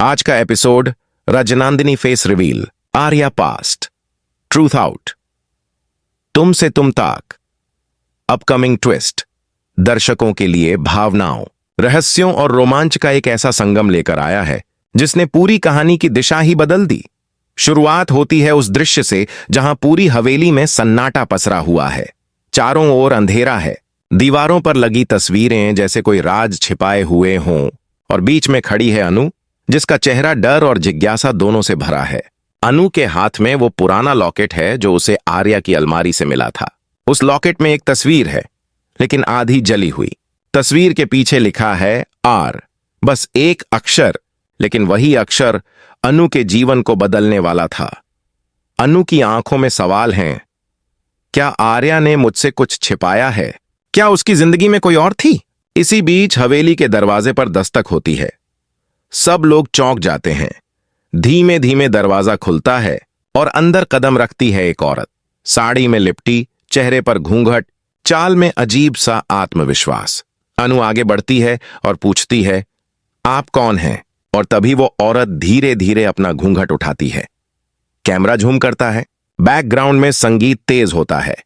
आज का episode Rajnandini face reveal, Arya past, truth out, तुम से तुम तक, अपकमिंग ट्विस्ट, दर्शकों के लिए भावनाओं, रहस्यों और रोमांच का एक ऐसा संगम लेकर आया है जिसने पूरी कहानी की दिशा ही बदल दी। शुरुआत होती है उस दृश्य से जहां पूरी हवेली में सन्नाटा पसरा हुआ है। चारों ओर अंधेरा है, दीवारों पर लगी तस्वीरें जैसे कोई राज छिपाए हुए हों, और बीच में खड़ी है अनु, जिसका चेहरा डर और जिज्ञासा दोनों से भरा है। अनु के हाथ में वो पुराना लॉकेट है जो उसे आर्या की अलमारी से मिला था। उस लॉकेट में एक तस्वीर है, लेकिन आधी जली हुई। तस्वीर के पीछे लिखा है आर, बस एक अक्षर, लेकिन वही अक्षर अनु के जीवन को बदलने वाला था। अनु की आंखों में सवाल हैं, क्या आर्या ने मुझसे कुछ छिपाया है? क्या उसकी जिंदगी में कोई और थी? इसी बीच हवेली के दरवाजे पर दस्तक होती है। सब लोग चौंक जाते हैं। धीमे धीमे दरवाजा खुलता है और अंदर कदम रखती है एक औरत, साड़ी में लिपटी, चेहरे पर घूंघट, चाल में अजीब सा आत्मविश्वास। अनु आगे बढ़ती है और पूछती है, आप कौन हैं? और तभी वो औरत धीरे धीरे अपना घूंघट उठाती है। कैमरा झूम करता है, बैकग्राउंड में संगीत तेज होता है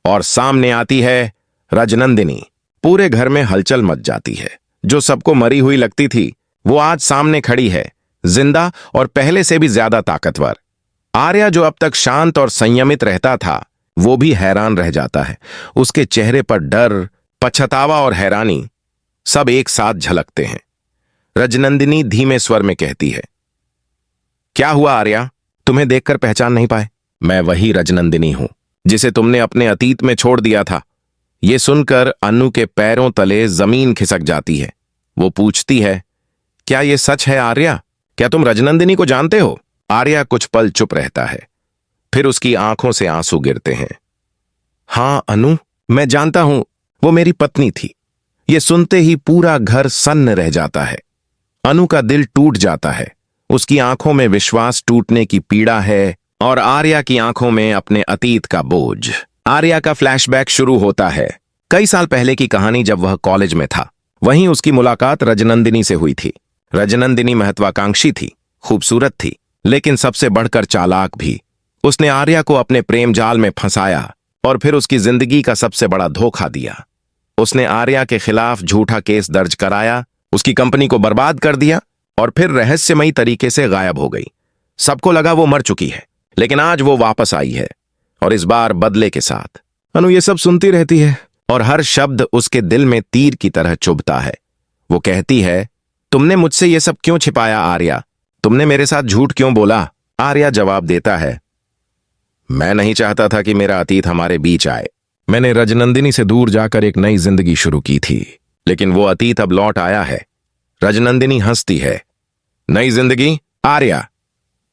और सामने आती है रजनंदिनी। पूरे घर में हलचल मच जाती है। जो सबको मरी हुई लगती थी वो आज सामने खड़ी है, जिंदा और पहले से भी ज्यादा ताकतवर। आर्या, जो अब तक शांत और संयमित रहता था, वो भी हैरान रह जाता है। उसके चेहरे पर डर, पछतावा और हैरानी सब एक साथ झलकते हैं। रजनंदिनी धीमे स्वर में कहती है, क्या हुआ आर्या? तुम्हें देखकर पहचान नहीं पाए? मैं वही रजनंदिनी हूं जिसे तुमने अपने अतीत में छोड़ दिया था। ये सुनकर अनु के पैरों तले जमीन खिसक जाती है। वो पूछती है, क्या ये सच है आर्या? क्या तुम रजनंदिनी को जानते हो? आर्या कुछ पल चुप रहता है, फिर उसकी आंखों से आंसू गिरते हैं। हां अनु, मैं जानता हूं, वो मेरी पत्नी थी। ये सुनते ही पूरा घर सन्न रह जाता है। अनु का दिल टूट जाता है। उसकी आंखों में विश्वास टूटने की पीड़ा है और आर्या की आंखों में अपने अतीत का बोझ। आर्या का फ्लैशबैक शुरू होता है। कई साल पहले की कहानी, जब वह कॉलेज में था। वहीं उसकी मुलाकात रजनंदिनी से हुई थी। रजनंदिनी महत्वाकांक्षी थी, खूबसूरत थी, लेकिन सबसे बढ़कर चालाक भी। उसने आर्या को अपने प्रेम जाल में फंसाया और फिर उसकी जिंदगी का सबसे बड़ा धोखा दिया। उसने आर्या के खिलाफ झूठा केस दर्ज कराया, उसकी कंपनी को बर्बाद कर दिया और फिर रहस्यमयी तरीके से गायब हो गई। सबको लगा वो मर चुकी है, लेकिन आज वो वापस आई है, और इस बार बदले के साथ। अनु ये सब सुनती रहती है और हर शब्द उसके दिल में तीर की तरह चुभता है। वो कहती है, तुमने मुझसे ये सब क्यों छिपाया आर्या? तुमने मेरे साथ झूठ क्यों बोला? आर्या जवाब देता है, मैं नहीं चाहता था कि मेरा अतीत हमारे बीच आए। मैंने रजनंदिनी से दूर जाकर एक नई जिंदगी शुरू की थी, लेकिन वो अतीत अब लौट आया है। रजनंदिनी हंसती है, नई जिंदगी? आर्या,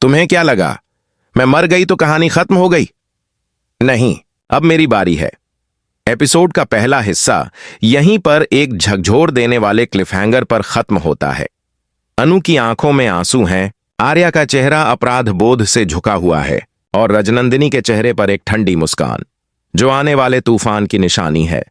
तुम्हें क्या लगा मैं मर गई तो कहानी खत्म हो गई? नहीं, अब मेरी बारी है। एपिसोड का पहला हिस्सा यहीं पर एक झकझोर देने वाले क्लिफहैंगर पर खत्म होता है। अनु की आंखों में आंसू हैं, आर्या का चेहरा अपराध बोध से झुका हुआ है और रजनंदिनी के चेहरे पर एक ठंडी मुस्कान, जो आने वाले तूफान की निशानी है।